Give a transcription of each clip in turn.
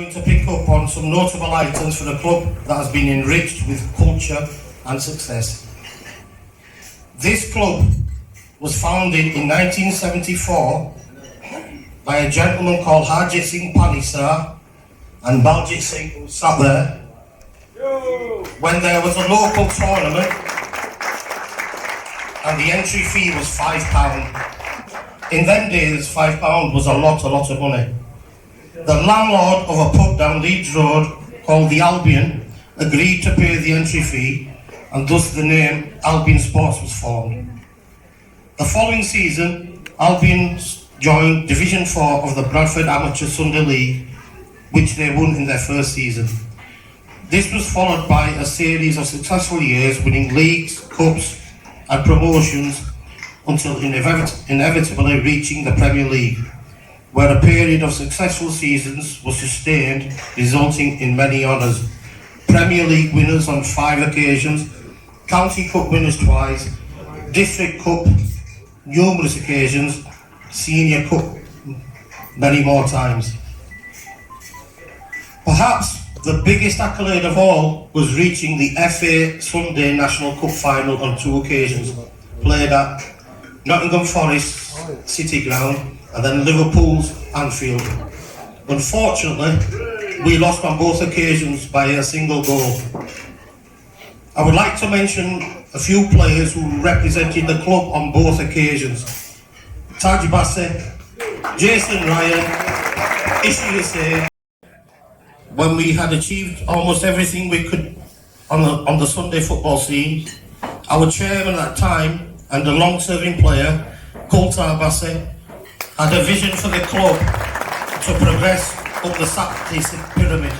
going to pick up on some notable items for the club that has been enriched with culture and success. This club was founded in 1974 by a gentleman called Harjit Singh Panisar and Baljit Singh, who sat there, when there was a local tournament and the entry fee was £5. In them days, £5 was a lot of money. The landlord of a pub down Leeds Road called the Albion agreed to pay the entry fee, and thus the name Albion Sports was formed. The following season, Albion joined Division 4 of the Bradford Amateur Sunday League, which they won in their first season. This was followed by a series of successful years, winning leagues, cups and promotions until inevitably reaching the Premier League, where a period of successful seasons was sustained, resulting in many honours. Premier League winners on 5 occasions, County Cup winners twice, District Cup numerous occasions, Senior Cup many more times. Perhaps the biggest accolade of all was reaching the FA Sunday National Cup final on 2 occasions, played at Nottingham Forest City Ground and then Liverpool's Anfield. Unfortunately, we lost on both occasions by a single goal. I would like to mention a few players who represented the club on both occasions. Taj Bassett, Jason Ryan, Ishi Hussain. When we had achieved almost everything we could on the Sunday football scene, our chairman at that time and a long-serving player, Taj Bassett, had a vision for the club to progress up the Saturday pyramid.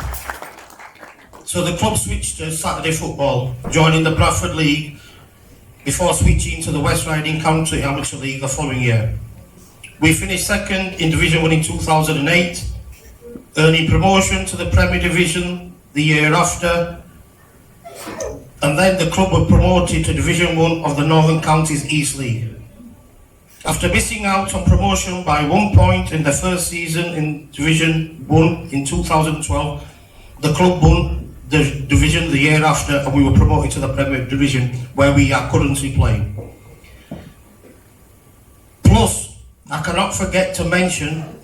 So the club switched to Saturday football, joining the Bradford League before switching to the West Riding County Amateur League the following year. We finished second in Division 1 in 2008, earning promotion to the Premier Division the year after, and then the club were promoted to Division 1 of the Northern Counties East League. After missing out on promotion by 1 point in the first season in Division 1 in 2012, the club won the division the year after and we were promoted to the Premier Division, where we are currently playing. Plus, I cannot forget to mention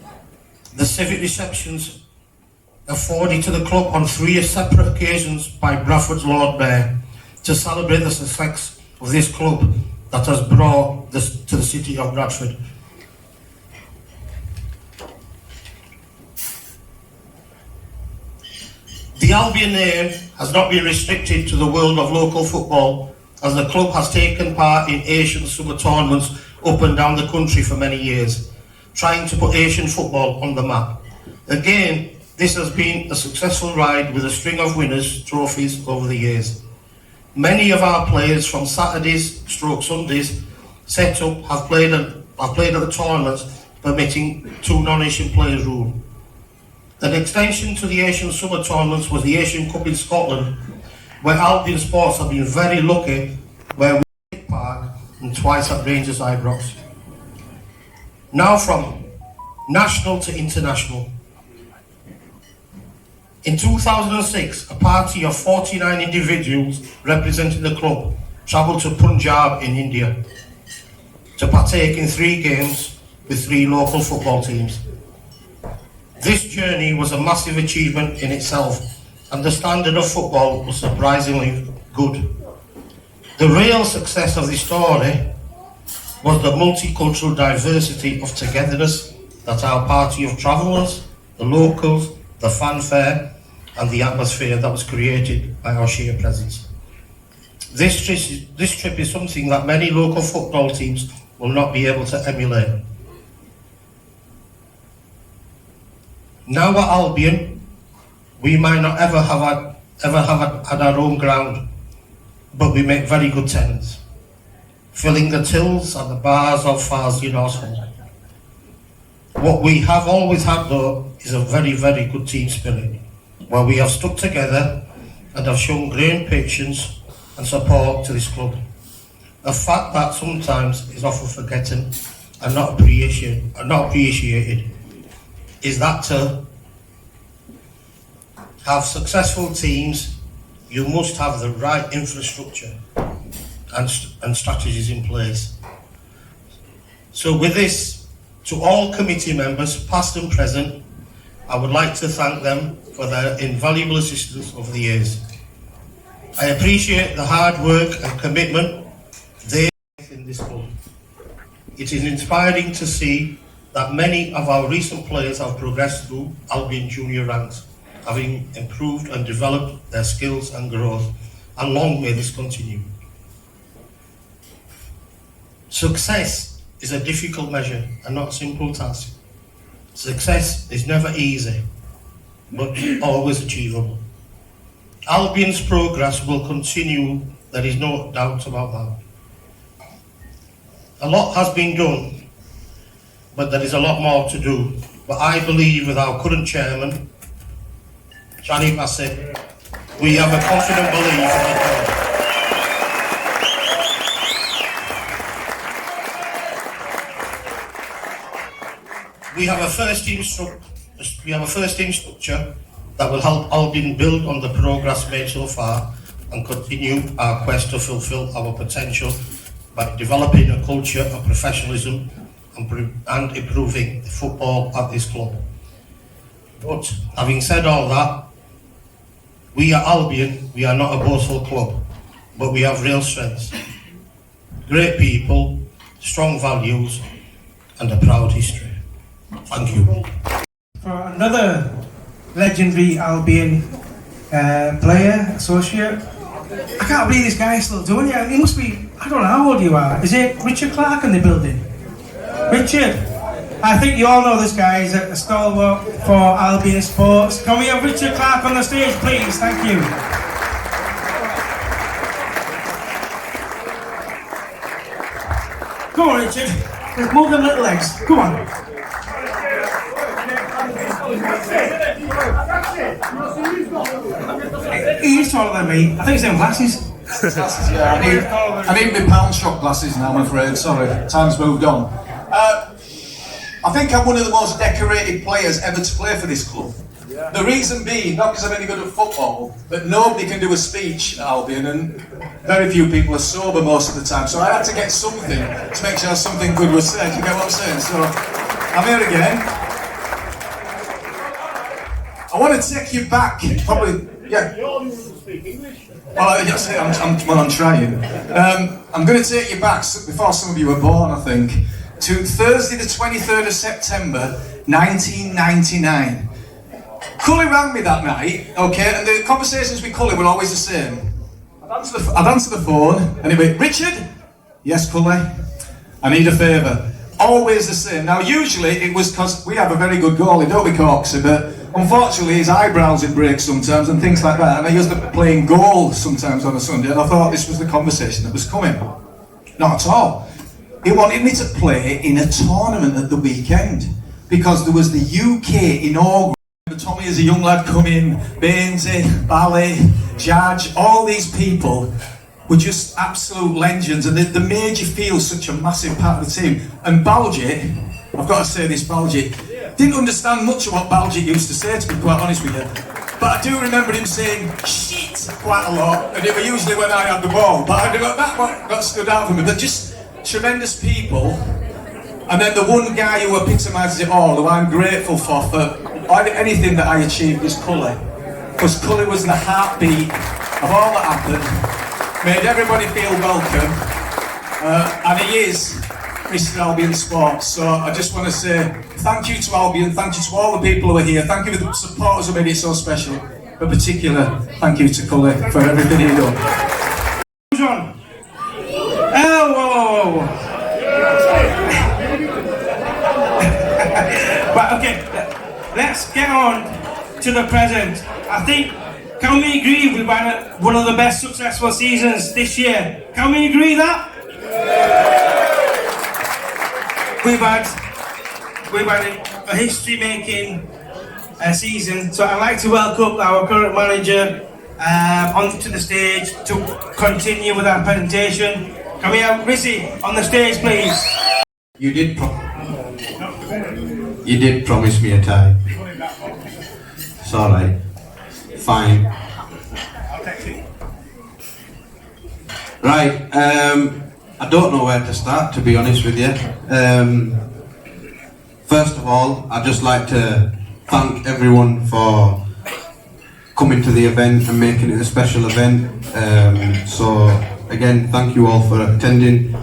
the civic receptions afforded to the club on 3 separate occasions by Bradford's Lord Mayor to celebrate the success of this club that has brought this to the city of Bradford. The Albion name has not been restricted to the world of local football, as the club has taken part in Asian summer tournaments up and down the country for many years, trying to put Asian football on the map. Again, this has been a successful ride with a string of winners' trophies over the years. Many of our players from Saturdays / Sundays set up have played at the tournaments, permitting 2 non-Asian players rule. An extension to the Asian summer tournaments was the Asian Cup in Scotland, where Albion Sports have been very lucky, where we took part and twice at Rangers Ibrox. Now from national to international. In 2006, a party of 49 individuals representing the club travelled to Punjab in India to partake in 3 games with 3 local football teams. This journey was a massive achievement in itself, and the standard of football was surprisingly good. The real success of this story was the multicultural diversity of togetherness that our party of travellers, the locals, the fanfare and the atmosphere that was created by our sheer presence. This trip is something that many local football teams will not be able to emulate. Now at Albion, we might not ever have had our own ground, but we make very good tenants, filling the tills and the bars of Farsley Hall. What we have always had though is a very, very good team spirit, where we have stuck together and have shown great patience and support to this club. A fact that sometimes is often forgotten and not appreciated is that have successful teams, you must have the right infrastructure and strategies in place. So with this, to all committee members, past and present, I would like to thank them for their invaluable assistance over the years. I appreciate the hard work and commitment they have in this club. It is inspiring to see that many of our recent players have progressed through Albion junior ranks, having improved and developed their skills and growth, and long may this continue. Success is a difficult measure and not a simple task. Success is never easy, but always achievable. Albion's progress will continue, there is no doubt about that. A lot has been done, but there is a lot more to do. But I believe with our current chairman, Johnny Bassett, we have a confident belief in the club. We have a first team structure that will help Albion build on the progress made so far and continue our quest to fulfil our potential by developing a culture of professionalism and improving the football at this club. But having said all that, we are Albion, we are not a boastful club, but we have real strengths, great people, strong values and a proud history. Thank you. For another legendary Albion player, associate. I can't believe this guy is still doing it. He must be, I don't know how old you are. Is it Richard Clark in the building? Richard, I think you all know this guy is a stalwart for Albion sports. Can we have Richard Clark on the stage, please? Thank you. Come on, Richard. Move them little legs. Come on. He is taller than me. I think he's in glasses. Glasses, yeah. I need my pound shop glasses now, I'm afraid. Sorry, time's moved on. I think I'm one of the most decorated players ever to play for this club. The reason being, not because I'm any good at football, but nobody can do a speech at Albion, and very few people are sober most of the time. So I had to get something to make sure something good was said. You get what I'm saying? So I'm here again. I want to take you back, probably, yeah. Well, yes, I'm trying. I'm going to take you back, before some of you were born, I think, to Thursday the 23rd of September, 1999. Cully rang me that night, okay, and the conversations with Cully were always the same. I'd answer the phone, and he'd be, Richard? Yes, Cully? I need a favour. Always the same. Now, usually it was because we have a very good goalie, don't we, Corksy? But unfortunately, his eyebrows would break sometimes and things like that. And I used to play in goal sometimes on a Sunday, and I thought this was the conversation that was coming. Not at all. He wanted me to play in a tournament at the weekend because there was the UK inaugural. Tommy as a young lad come in, Bainsy, Bally, Judge, all these people were just absolute legends, and they made you feel such a massive part of the team. And Balji, I've got to say this, Balji, didn't understand much of what Balji used to say, to be quite honest with you. But I do remember him saying shit quite a lot, and it was usually when I had the ball. But I got that what got stood out for me. But just tremendous people. And then the one guy who epitomises it all, who I'm grateful for anything that I achieved, was Cully. Because Cully was the heartbeat of all that happened, made everybody feel welcome, and he is Mr. Albion Sports. So I just want to say thank you to Albion, thank you to all the people who are here, thank you to the supporters who made it so special, but particular thank you to Cully for everything he done. Who's on? Oh, whoa, whoa, whoa. Right, okay, let's get on to the present. I think, can we agree we've had one of the best successful seasons this year? Can we agree that? We've had a history-making season, so I'd like to welcome our current manager onto the stage to continue with our presentation. Can we have Rizzy on the stage, please? You did promise me a tie. It's alright. Fine. Right, I don't know where to start, to be honest with you. First of all, I'd just like to thank everyone for coming to the event and making it a special event. So again, thank you all for attending.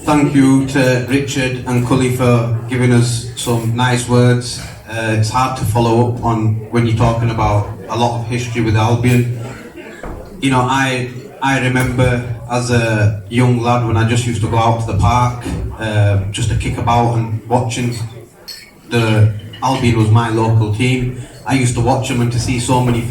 Thank you to Richard and Cully for giving us some nice words. It's hard to follow up on when you're talking about a lot of history with Albion. You know, I remember as a young lad when I just used to go out to the park just to kick about and watching. The Albion was my local team. I used to watch them and to see so many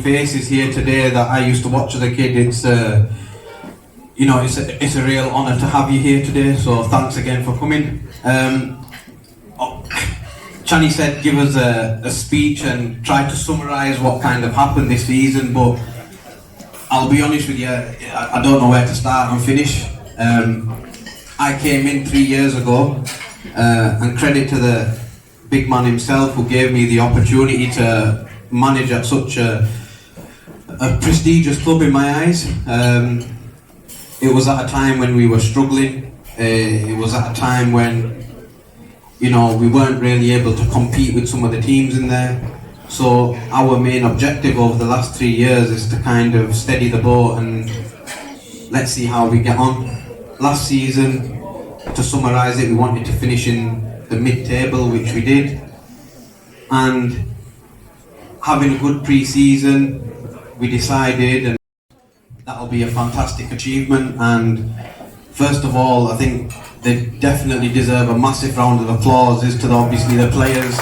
faces here today that I used to watch as a kid. It's you know, it's a real honour to have you here today. So thanks again for coming. Chani said give us a speech and try to summarise what kind of happened this season, but I'll be honest with you, I don't know where to start and finish. I came in 3 years ago, and credit to the big man himself who gave me the opportunity to manage at such a prestigious club in my eyes. It was at a time when we were struggling. It was at a time when, you know, we weren't really able to compete with some of the teams in there. So our main objective over the last 3 years is to kind of steady the boat and let's see how we get on. Last season, to summarise it, we wanted to finish in the mid-table, which we did. And having a good pre-season, we decided, and that'll be a fantastic achievement. And first of all, I think they definitely deserve a massive round of applause as to obviously the players.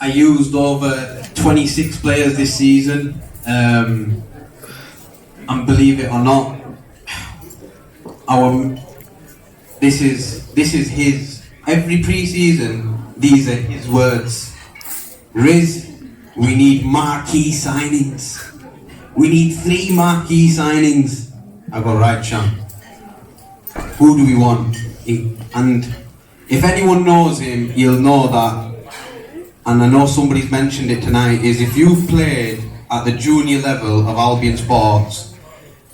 I used over 26 players this season, and believe it or not, this is his. Every pre-season, these are his words. Riz, we need marquee signings. We need 3 marquee signings. I go, right, champ. Who do we want? And if anyone knows him, he'll know that. And I know somebody's mentioned it tonight, is if you've played at the junior level of Albion Sports,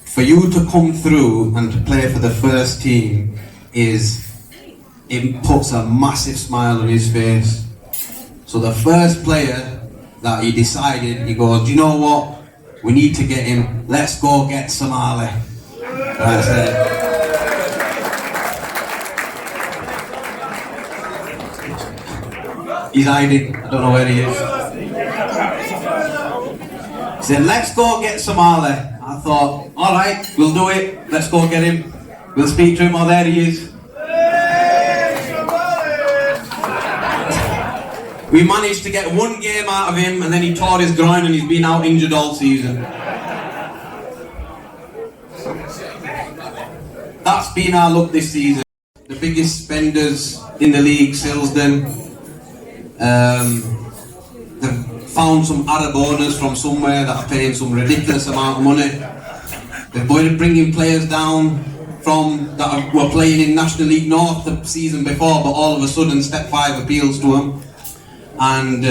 for you to come through and to play for the first team it puts a massive smile on his face. So the first player that he decided, he goes, do you know what? We need to get him. Let's go get Somali. And I said, he's hiding, I don't know where he is. He said, let's go get Somali. I thought, alright, we'll do it, let's go get him. We'll speak to him, oh there he is. We managed to get 1 game out of him and then he tore his groin and he's been out injured all season. That's been our luck this season. The biggest spenders in the league, Silsden. They've found some Arab owners from somewhere that are paying some ridiculous amount of money. They're bringing players down that were playing in National League North the season before, but all of a sudden Step 5 appeals to them. And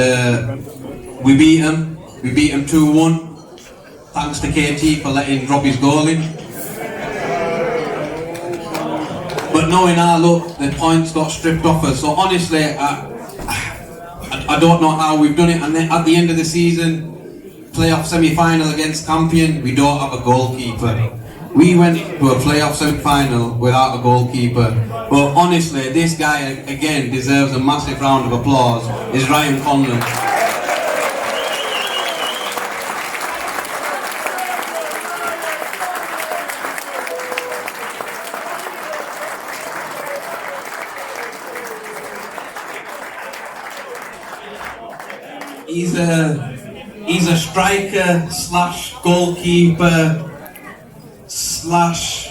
we beat them. We beat them 2-1. Thanks to KT for letting drop his goal in. But knowing our luck, the points got stripped off us. So honestly, I don't know how we've done it. And then at the end of the season, playoff semi-final against Campion, we don't have a goalkeeper. We went to a playoff semi-final without a goalkeeper. But honestly, this guy again deserves a massive round of applause. Is Ryan Conlon. He's a striker slash goalkeeper slash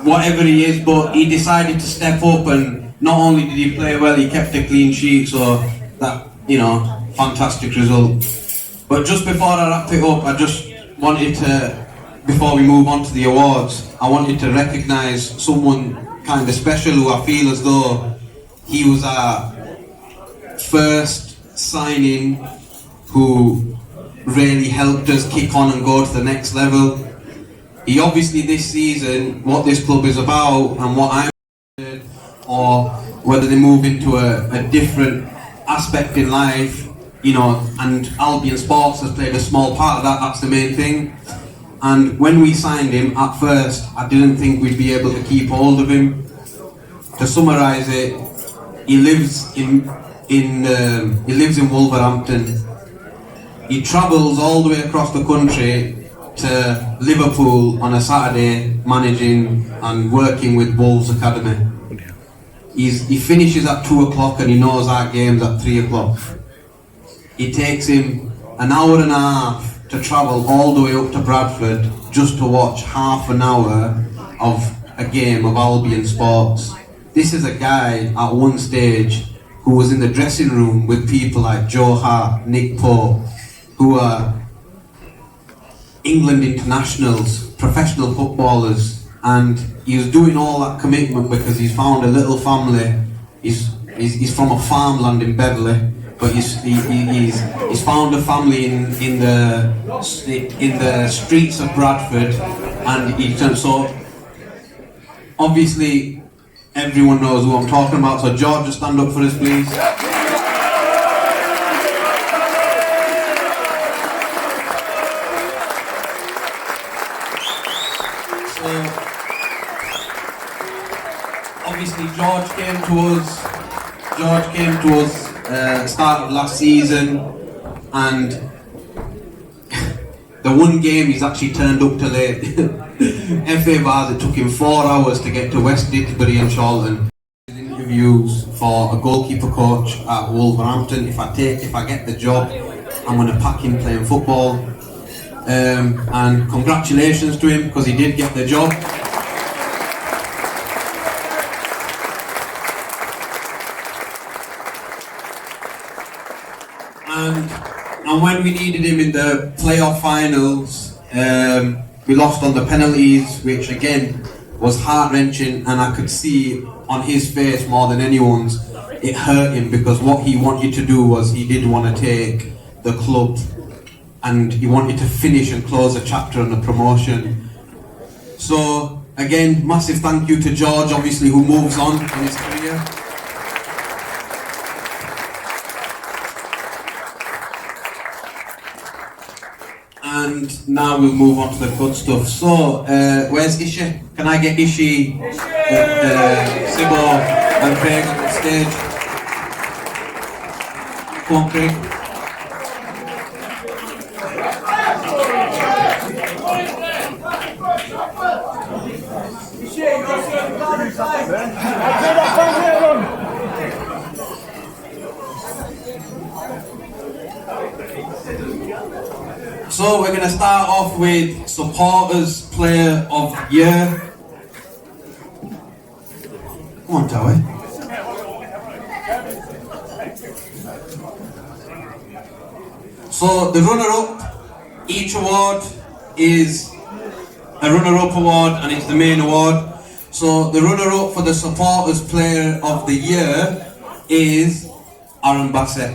whatever he is, but he decided to step up and not only did he play well, he kept a clean sheet, so that, you know, fantastic result. But just before I wrap it up, I just wanted to, before we move on to the awards, I wanted to recognise someone kind of special who I feel as though he was our first signing who really helped us kick on and go to the next level. He obviously this season, what this club is about and what I'm doing, or whether they move into a different aspect in life, you know, and Albion Sports has played a small part of that, that's the main thing. And when we signed him, at first, I didn't think we'd be able to keep hold of him. To summarise it, he lives in Wolverhampton. He travels all the way across the country to Liverpool on a Saturday, managing and working with Wolves Academy. He finishes at 2 o'clock and he knows our game's at 3 o'clock. It takes him an hour and a half to travel all the way up to Bradford just to watch half an hour of a game of Albion Sports. This is a guy at one stage who was in the dressing room with people like Joe Hart, Nick Pope, who are England internationals, professional footballers, and he was doing all that commitment because he's found a little family. He's from a farmland in Beverley, but he's found a family in the streets of Bradford, and he turned, so obviously everyone knows who I'm talking about. So George, just stand up for us, please. Obviously George came to us start of last season, and the one game he's actually turned up to late. FA Bars, it took him 4 hours to get to West Didsbury and Charlton. Interviews for a goalkeeper coach at Wolverhampton. If I get the job, I'm going to pack him playing football. And congratulations to him because he did get the job. And when we needed him in the playoff finals, we lost on the penalties, which again was heart-wrenching, and I could see on his face more than anyone's, it hurt him because what he wanted to do was he did want to take the club and he wanted to finish and close a chapter on the promotion. So again, massive thank you to George, obviously, who moves on in his career. And now we'll move on to the good stuff. So, where's Ishi? Can I get Ishi, Sibo and Craig on the stage? Come on, Craig. So we're going to start off with Supporters Player of the Year. Come on, Towie. So the runner-up, each award is a runner-up award and it's the main award. So the runner-up for the Supporters Player of the Year is Aaron Bassett.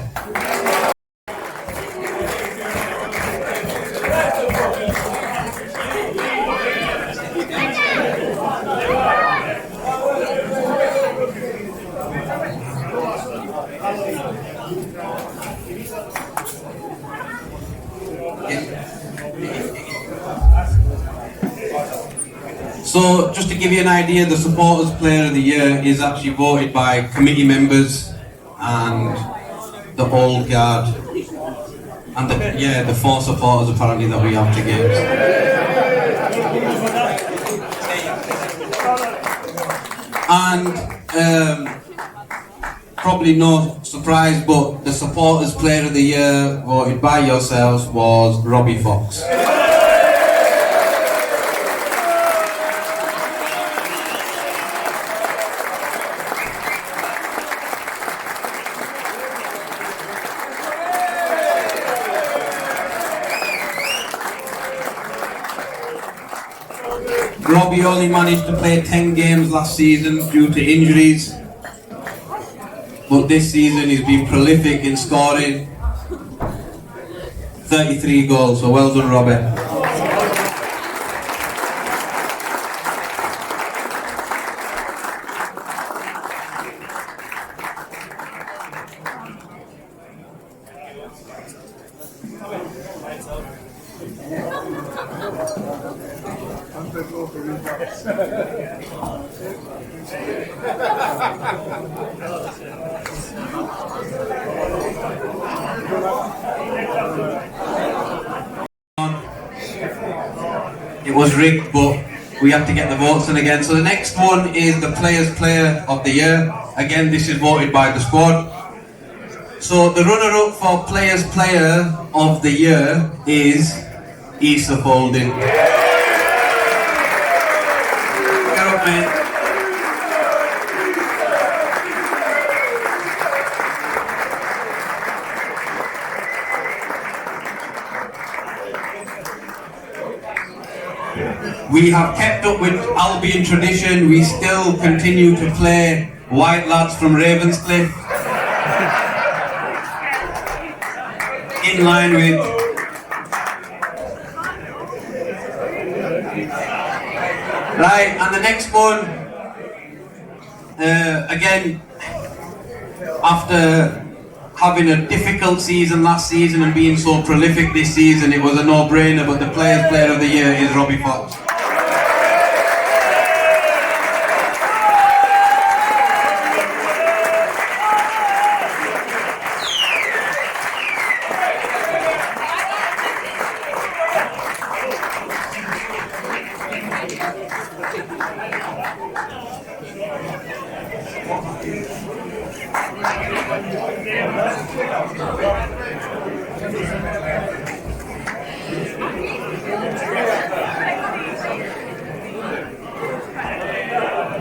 So, just to give you an idea, the Supporters Player of the Year is actually voted by committee members and the old guard and the 4 supporters apparently that we have to give. And probably no surprise, but the Supporters Player of the Year voted by yourselves was Robbie Fox. Robbie only managed to play 10 games last season due to injuries. But this season he's been prolific in scoring 33 goals, so well done, Robbie. It was rigged, but we have to get the votes in again. So the next one is the Players' Player of the Year. Again, this is voted by the squad. So the runner-up for Players' Player of the Year is Issa Folding. Get up, mate. We have kept up with Albion tradition. We still continue to play white lads from Ravenscliffe. In line with right, and the next one again, after having a difficult season last season and being so prolific this season, it was a no-brainer, but the Players' Player of the Year is Robbie Fox.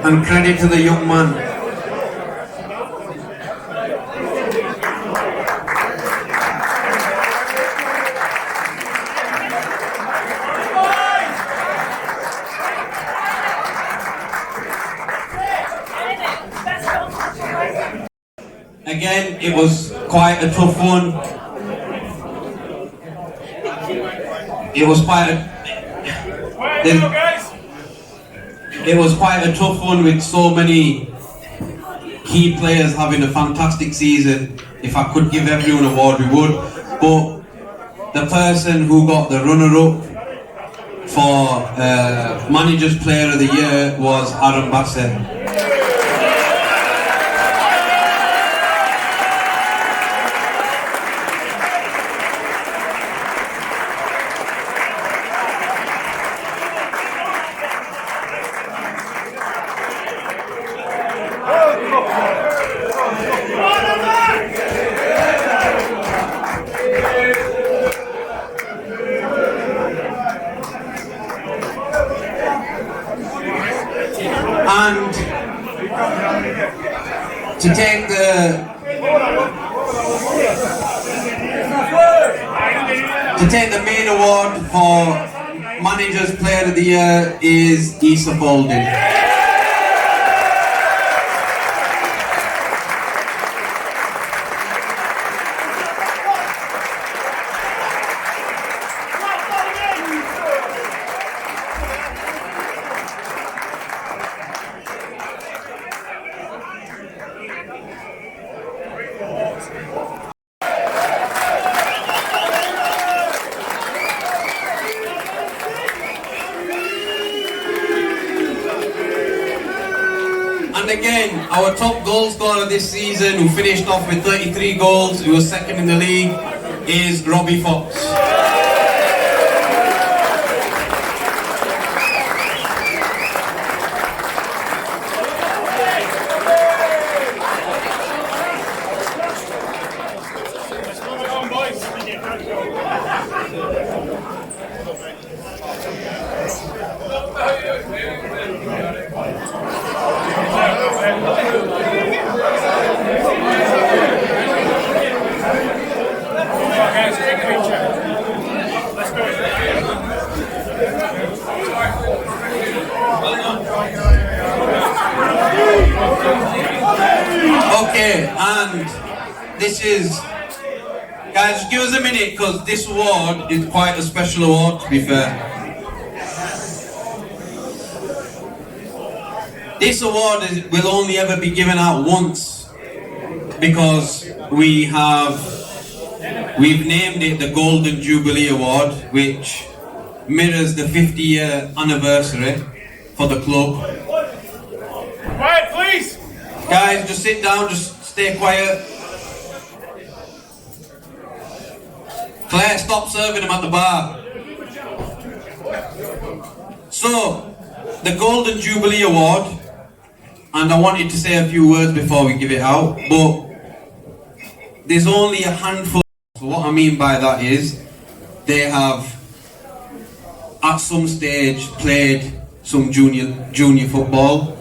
And credit to the young man. Again, it was quite a tough one. It was quite a tough one with so many key players having a fantastic season. If I could give everyone an award, we would. But the person who got the runner-up for Manager's Player of the Year was Aaron Bassett. And to take the main award for Manager's Player of the Year is Issa Folding. And again, our top goal scorer this season, who finished off with 33 goals, who was second in the league, is Robbie Fox. Guys, take a picture. Okay, and this is, guys, just give us a minute because this award is quite a special award, to be fair. This award will only ever be given out once because we've named it the Golden Jubilee Award, which mirrors the 50-year anniversary for the club. Quiet, please! Guys, just sit down, just stay quiet. Claire, stop serving them at the bar. So, the Golden Jubilee Award, and I wanted to say a few words before we give it out, but there's only a handful. So what I mean by that is, they have at some stage played some junior football.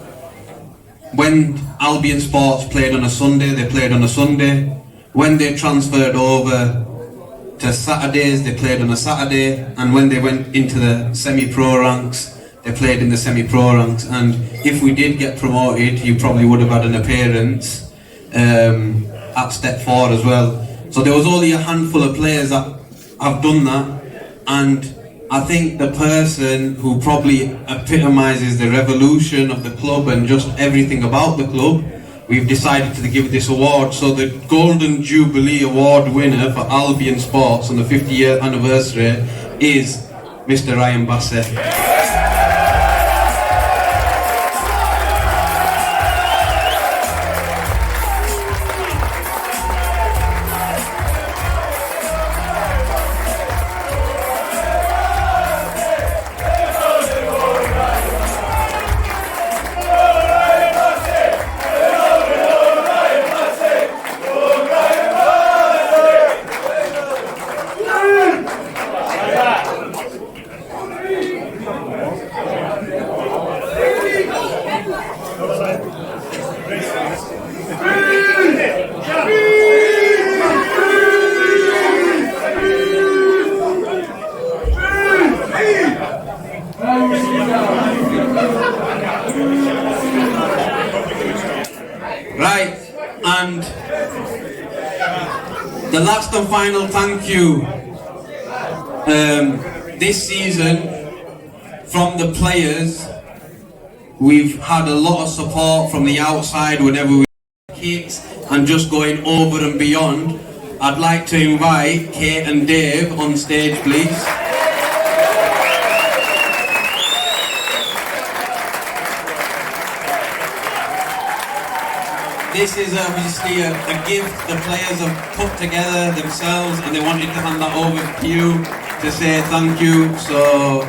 When Albion Sports played on a Sunday, they played on a Sunday. When they transferred over to Saturdays, they played on a Saturday. And when they went into the semi-pro ranks, they played in the semi-pro ranks. And if we did get promoted, you probably would have had an appearance at Step 4 as well. So there was only a handful of players that have done that. And I think the person who probably epitomises the revolution of the club and just everything about the club, we've decided to give this award. So the Golden Jubilee Award winner for Albion Sports on the 50-year anniversary is Mr. Ryan Bassett. Right, and the last and final thank you this season from the players. We've had a lot of support from the outside whenever we kits and just going over and beyond. I'd like to invite Kate and Dave on stage, please. This is obviously a gift the players have put together themselves, and they wanted to hand that over to you to say thank you. So